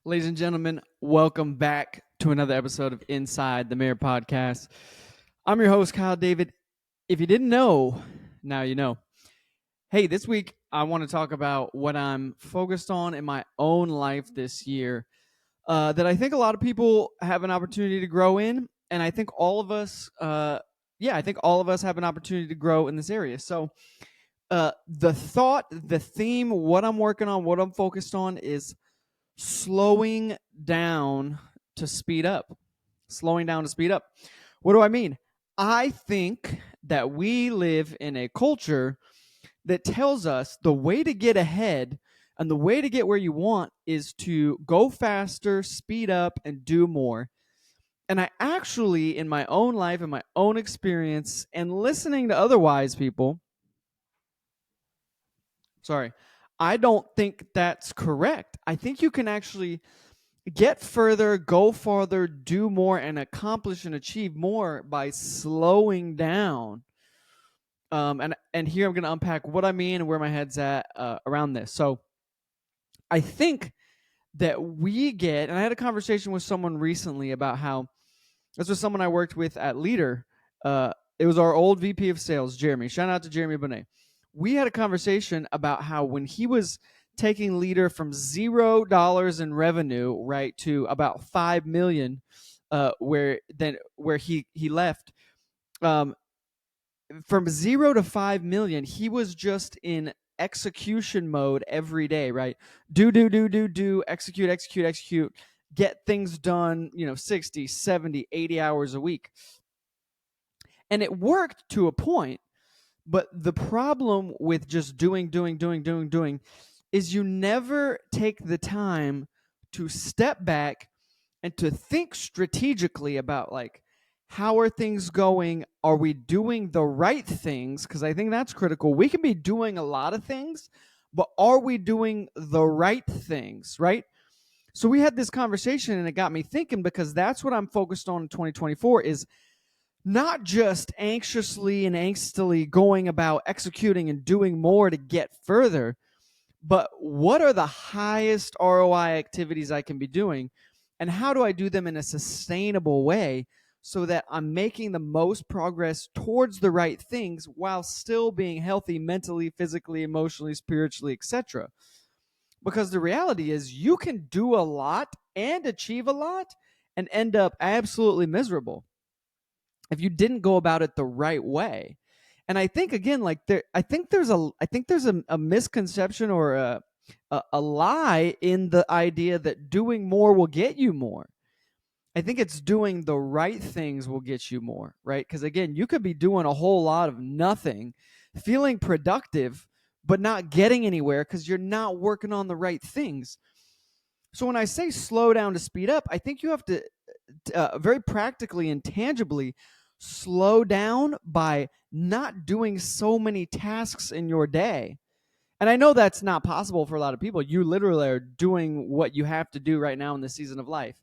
Ladies and gentlemen, welcome back to another episode of Inside the Mirror podcast. I'm your host, Kyle David. If you didn't know, now you know. Hey, this week I want to talk about what I'm focused on in my own life this year that I think a lot of people have an opportunity to grow in. And I think all of us, have an opportunity to grow in this area. So, the theme, what I'm working on, what I'm focused on is slowing down to speed up. Slowing down to speed up. What do I mean? I think that we live in a culture that tells us the way to get ahead and the way to get where you want is to go faster, speed up, and do more. And I actually, in my own life, in my own experience, and listening to other wise people, I don't think that's correct. I think you can actually get further, go farther, do more, and accomplish and achieve more by slowing down. And here I'm going to unpack what I mean and where my head's at around this. So I think that and I had a conversation with someone recently about how this was someone I worked with at Leader. It was our old VP of sales, Jeremy. Shout out to Jeremy Bonet. We had a conversation about how when he was taking Leader from $0 in revenue, right, to about 5 million, where he left, from 0 to 5 million, he was just in execution mode every day, right? Do, execute, get things done, 60, 70, 80 hours a week. And it worked to a point. But the problem with just doing is you never take the time to step back and to think strategically about, like, how are things going? Are we doing the right things? Because I think that's critical. We can be doing a lot of things, but are we doing the right things, right? So we had this conversation and it got me thinking, because that's what I'm focused on in 2024 is not just anxiously and angstily going about executing and doing more to get further, but what are the highest ROI activities I can be doing? And how do I do them in a sustainable way so that I'm making the most progress towards the right things while still being healthy mentally, physically, emotionally, spiritually, etc.? Because the reality is you can do a lot and achieve a lot and end up absolutely miserable if you didn't go about it the right way. And I think, again, like, I think there's a misconception or a lie in the idea that doing more will get you more. I think it's doing the right things will get you more, right? Because, again, you could be doing a whole lot of nothing, feeling productive, but not getting anywhere because you're not working on the right things. So when I say slow down to speed up, I think you have to very practically and tangibly slow down by not doing so many tasks in your day. And I know that's not possible for a lot of people. You literally are doing what you have to do right now in the season of life.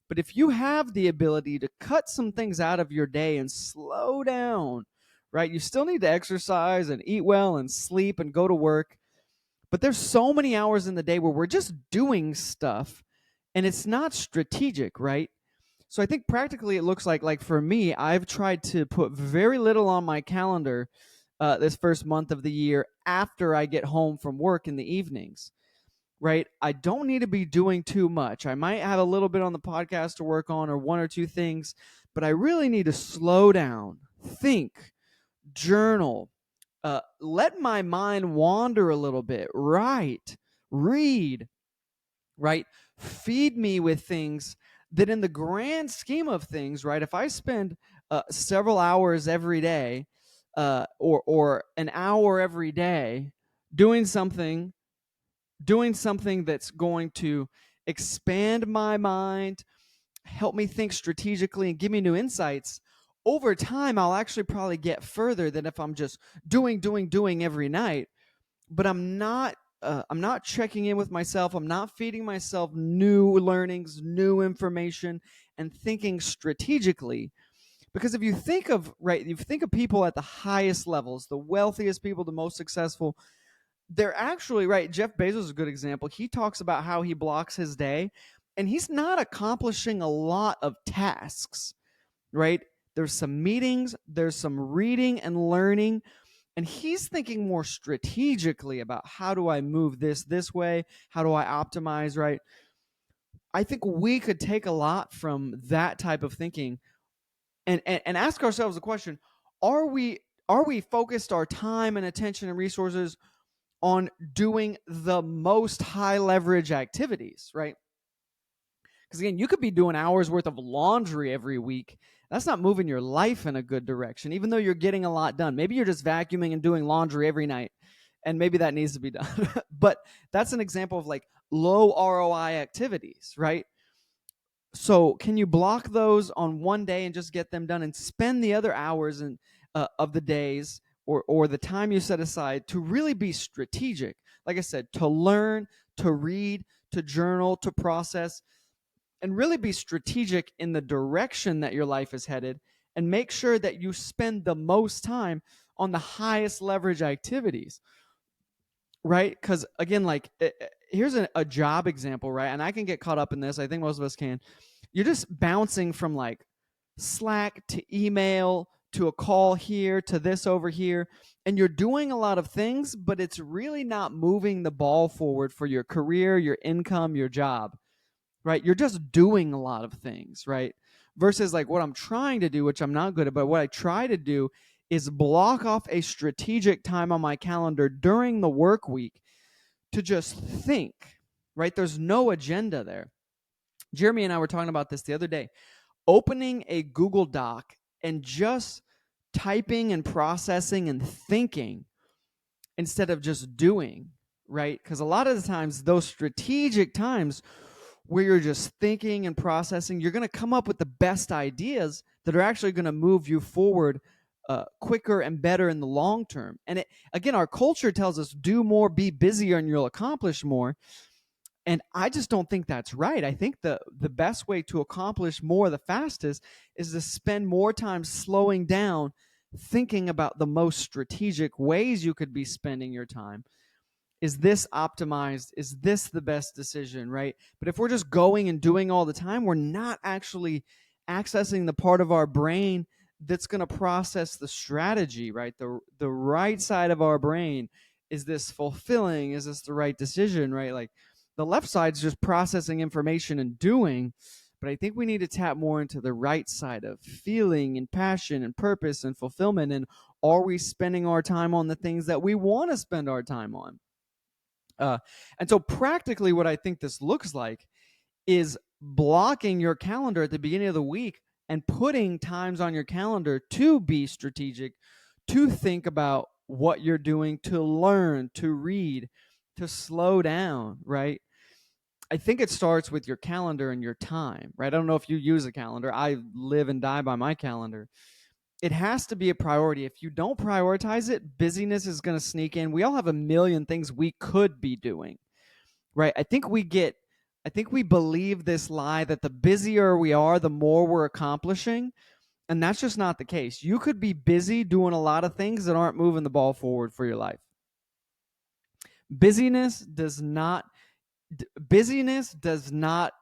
But if you have the ability to cut some things out of your day and slow down, right? You still need to exercise and eat well and sleep and go to work. But there's so many hours in the day where we're just doing stuff and it's not strategic, right? So I think practically it looks like for me, I've tried to put very little on my calendar this first month of the year after I get home from work in the evenings, right? I don't need to be doing too much. I might have a little bit on the podcast to work on or one or two things, but I really need to slow down, think, journal, let my mind wander a little bit, write, read, right? Feed me with things that, in the grand scheme of things, right? If I spend several hours every day, or an hour every day doing something that's going to expand my mind, help me think strategically, and give me new insights, over time I'll actually probably get further than if I'm just doing every night. But I'm not checking in with myself. I'm not feeding myself new learnings, new information, and thinking strategically. Because if you think of people at the highest levels, the wealthiest people, the most successful, they're actually right. Jeff Bezos is a good example. He talks about how he blocks his day, and he's not accomplishing a lot of tasks, right? There's some meetings, there's some reading and learning, and he's thinking more strategically about how do I move this way? How do I optimize, right? I think we could take a lot from that type of thinking and ask ourselves the question, are we focused our time and attention and resources on doing the most high leverage activities, right? Because again, you could be doing hours worth of laundry every week. That's not moving your life in a good direction, even though you're getting a lot done. Maybe you're just vacuuming and doing laundry every night, and maybe that needs to be done. But that's an example of like low ROI activities, right? So can you block those on one day and just get them done, and spend the other hours of the days or the time you set aside to really be strategic? Like I said, to learn, to read, to journal, to process, and really be strategic in the direction that your life is headed, and make sure that you spend the most time on the highest leverage activities, right? Because again, like here's a job example, right? And I can get caught up in this. I think most of us can. You're just bouncing from like Slack to email to a call here to this over here, and you're doing a lot of things, but it's really not moving the ball forward for your career, your income, your job, right? You're just doing a lot of things, right? Versus like what I'm trying to do, which I'm not good at, but what I try to do is block off a strategic time on my calendar during the work week to just think, right? There's no agenda there. Jeremy and I were talking about this the other day. Opening a Google Doc and just typing and processing and thinking instead of just doing, right? Because a lot of the times, those strategic times where you're just thinking and processing, you're going to come up with the best ideas that are actually going to move you forward quicker and better in the long term. And again, our culture tells us do more, be busier, and you'll accomplish more. And I just don't think that's right. I think the best way to accomplish more the fastest is to spend more time slowing down, thinking about the most strategic ways you could be spending your time. Is this optimized? Is this the best decision, right? But if we're just going and doing all the time, we're not actually accessing the part of our brain that's going to process the strategy, right? The right side of our brain. Is this fulfilling? Is this the right decision, right? Like the left side's just processing information and doing, but I think we need to tap more into the right side of feeling and passion and purpose and fulfillment. And are we spending our time on the things that we want to spend our time on? And so, practically, what I think this looks like is blocking your calendar at the beginning of the week and putting times on your calendar to be strategic, to think about what you're doing, to learn, to read, to slow down, right? I think it starts with your calendar and your time, right? I don't know if you use a calendar. I live and die by my calendar. It has to be a priority. If you don't prioritize it, busyness is going to sneak in. We all have a million things we could be doing, right? I think we believe this lie that the busier we are, the more we're accomplishing. And that's just not the case. You could be busy doing a lot of things that aren't moving the ball forward for your life. Busyness does not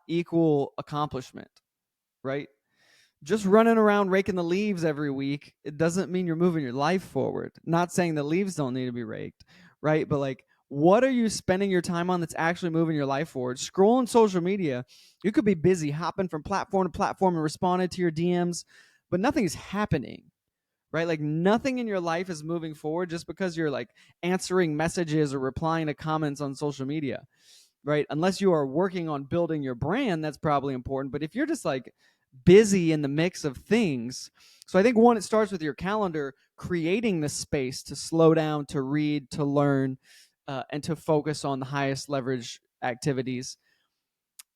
equal accomplishment, right? Just running around raking the leaves every week, it doesn't mean you're moving your life forward. Not saying the leaves don't need to be raked, right? But like, what are you spending your time on that's actually moving your life forward? Scrolling social media, you could be busy hopping from platform to platform and responding to your DMs, but nothing's happening, right? Like nothing in your life is moving forward just because you're like answering messages or replying to comments on social media, right? Unless you are working on building your brand, that's probably important. But if you're just like busy in the mix of things, so I think one, it starts with your calendar, creating the space to slow down, to read, to learn, and to focus on the highest leverage activities.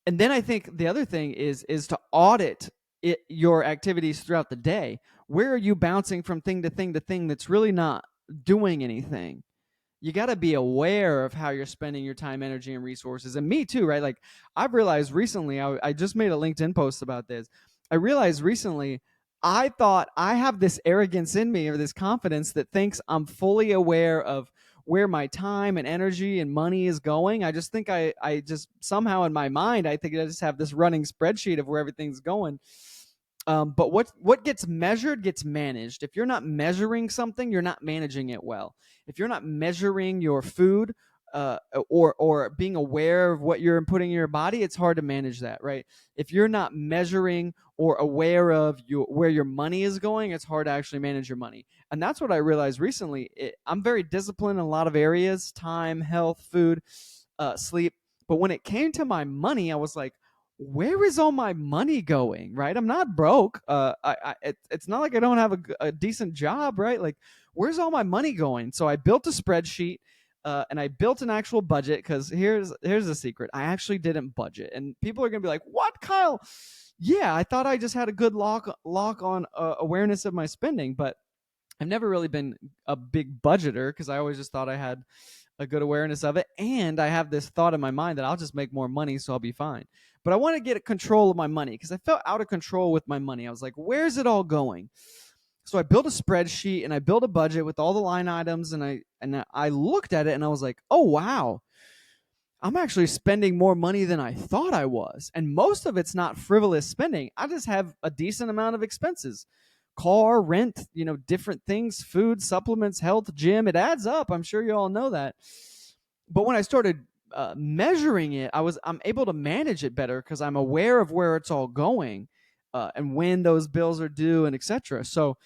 And then I think the other thing is to audit your activities throughout the day. Where are you bouncing from thing to thing to thing that's really not doing anything? You got to be aware of how you're spending your time, energy, and resources. And me too, right? Like I've realized recently, I just made a LinkedIn post about this. I realized recently, I thought I have this arrogance in me or this confidence that thinks I'm fully aware of where my time and energy and money is going. I just think I just somehow in my mind, I think I just have this running spreadsheet of where everything's going. But what gets measured gets managed. If you're not measuring something, you're not managing it well. If you're not measuring your food, or being aware of what you're putting in your body, it's hard to manage that, right? If you're not measuring or aware of where your money is going, it's hard to actually manage your money. And that's what I realized recently. I'm very disciplined in a lot of areas: time, health, food, sleep. But when it came to my money, I was like, where is all my money going? Right? I'm not broke. It's not like I don't have a decent job, right? Like, where's all my money going? So I built a spreadsheet, and I built an actual budget, because here's the secret: I actually didn't budget, and people are gonna be like, "What, Kyle?" Yeah, I thought I just had a good lock on awareness of my spending, but I've never really been a big budgeter, because I always just thought I had a good awareness of it. And I have this thought in my mind that I'll just make more money, so I'll be fine. But I want to get control of my money, because I felt out of control with my money. I was like, where's it all going? So I built a spreadsheet and I built a budget with all the line items, and I looked at it and I was like, oh wow, I'm actually spending more money than I thought I was. And most of it's not frivolous spending. I just have a decent amount of expenses: car, rent, different things, food, supplements, health, gym. It adds up. I'm sure you all know that. But when I started measuring it, I'm able to manage it better, because I'm aware of where it's all going, and when those bills are due, and etc. So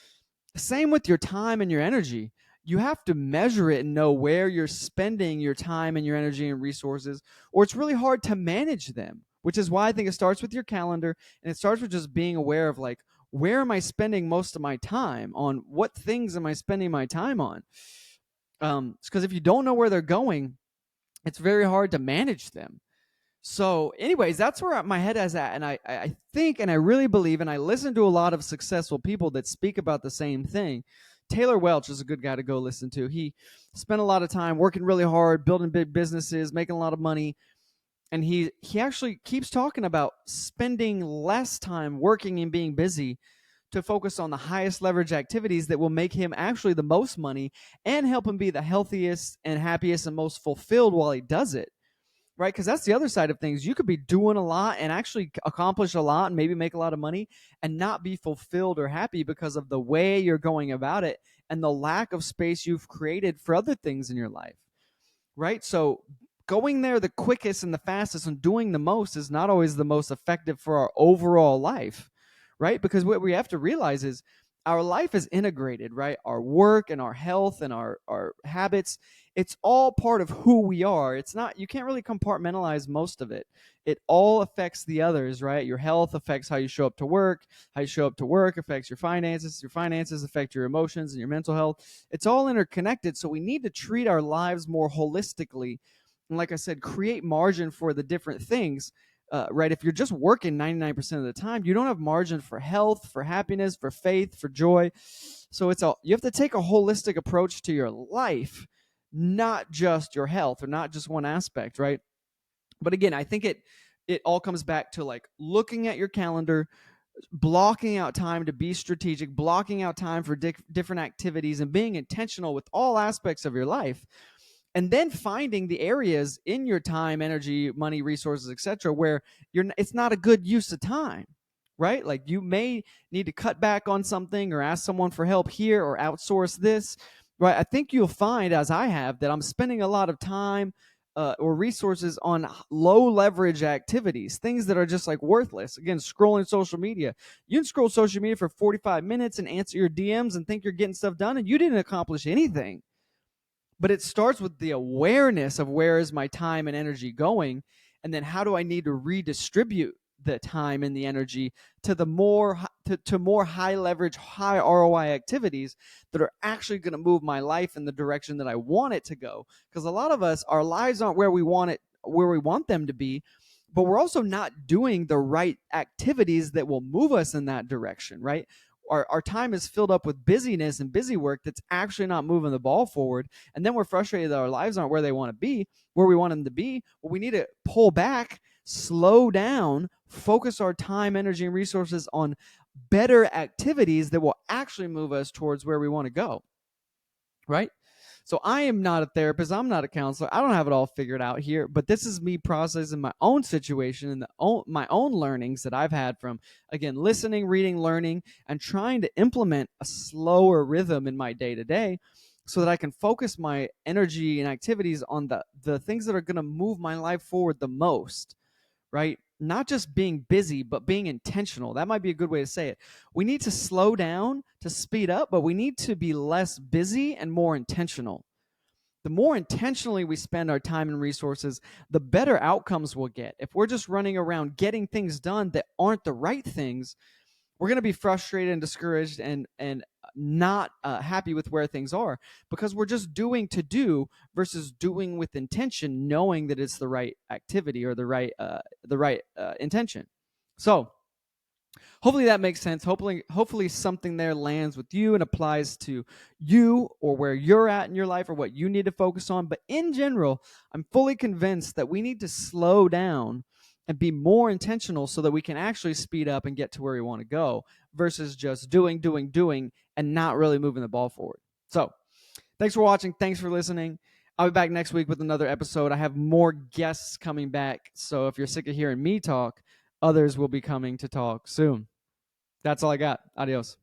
same with your time and your energy. You have to measure it and know where you're spending your time and your energy and resources, or it's really hard to manage them, which is why I think it starts with your calendar, and it starts with just being aware of, like, where am I spending most of my time on? What things am I spending my time on? Because if you don't know where they're going, it's very hard to manage them. So, anyways, that's where my head is at. And I think, and I really believe, and I listen to a lot of successful people that speak about the same thing. Taylor Welch is a good guy to go listen to. He spent a lot of time working really hard, building big businesses, making a lot of money. And he actually keeps talking about spending less time working and being busy to focus on the highest leverage activities that will make him actually the most money and help him be the healthiest and happiest and most fulfilled while he does it. Right? Because that's the other side of things. You could be doing a lot and actually accomplish a lot and maybe make a lot of money and not be fulfilled or happy because of the way you're going about it and the lack of space you've created for other things in your life. Right? So going there the quickest and the fastest and doing the most is not always the most effective for our overall life. Right? Because what we have to realize is our life is integrated, right? Our work and our health and our habits, it's all part of who we are. It's not, you can't really compartmentalize most of it. It all affects the others, right? Your health affects how you show up to work. How you show up to work affects your finances. Your finances affect your emotions and your mental health. It's all interconnected. So we need to treat our lives more holistically. And like I said, create margin for the different things. Right? If you're just working 99% of the time, you don't have margin for health, for happiness, for faith, for joy. So you have to take a holistic approach to your life, not just your health or not just one aspect, right? But again, I think it all comes back to, like, looking at your calendar, blocking out time to be strategic, blocking out time for different activities, and being intentional with all aspects of your life. And then finding the areas in your time, energy, money, resources, etc., where it's not a good use of time, right? Like, you may need to cut back on something or ask someone for help here or outsource this, right? I think you'll find, as I have, that I'm spending a lot of time or resources on low leverage activities, things that are just like worthless. Again, scrolling social media. You can scroll social media for 45 minutes and answer your DMs and think you're getting stuff done, and you didn't accomplish anything. But it starts with the awareness of where is my time and energy going, and then how do I need to redistribute the time and the energy to the more high leverage, high ROI activities that are actually going to move my life in the direction that I want it to go. Because a lot of us, our lives aren't where we want them to be, but we're also not doing the right activities that will move us in that direction, right? Our time is filled up with busyness and busy work that's actually not moving the ball forward. And then we're frustrated that our lives aren't where they want to be, where we want them to be. Well, we need to pull back, slow down, focus our time, energy, and resources on better activities that will actually move us towards where we want to go. Right? So I am not a therapist. I'm not a counselor. I don't have it all figured out here, but this is me processing my own situation and my own learnings that I've had from, again, listening, reading, learning, and trying to implement a slower rhythm in my day to day so that I can focus my energy and activities on the things that are going to move my life forward the most, right? Not just being busy, but being intentional. That might be a good way to say it. We need to slow down to speed up, but we need to be less busy and more intentional. The more intentionally we spend our time and resources, the better outcomes we'll get. If we're just running around getting things done that aren't the right things, we're going to be frustrated and discouraged and not happy with where things are, because we're just doing to do versus doing with intention, knowing that it's the right activity or the right intention. So hopefully that makes sense. Hopefully something there lands with you and applies to you or where you're at in your life or what you need to focus on. But in general, I'm fully convinced that we need to slow down and be more intentional so that we can actually speed up and get to where we want to go versus just doing and not really moving the ball forward. So thanks for watching. Thanks for listening. I'll be back next week with another episode. I have more guests coming back. So if you're sick of hearing me talk, others will be coming to talk soon. That's all I got. Adios.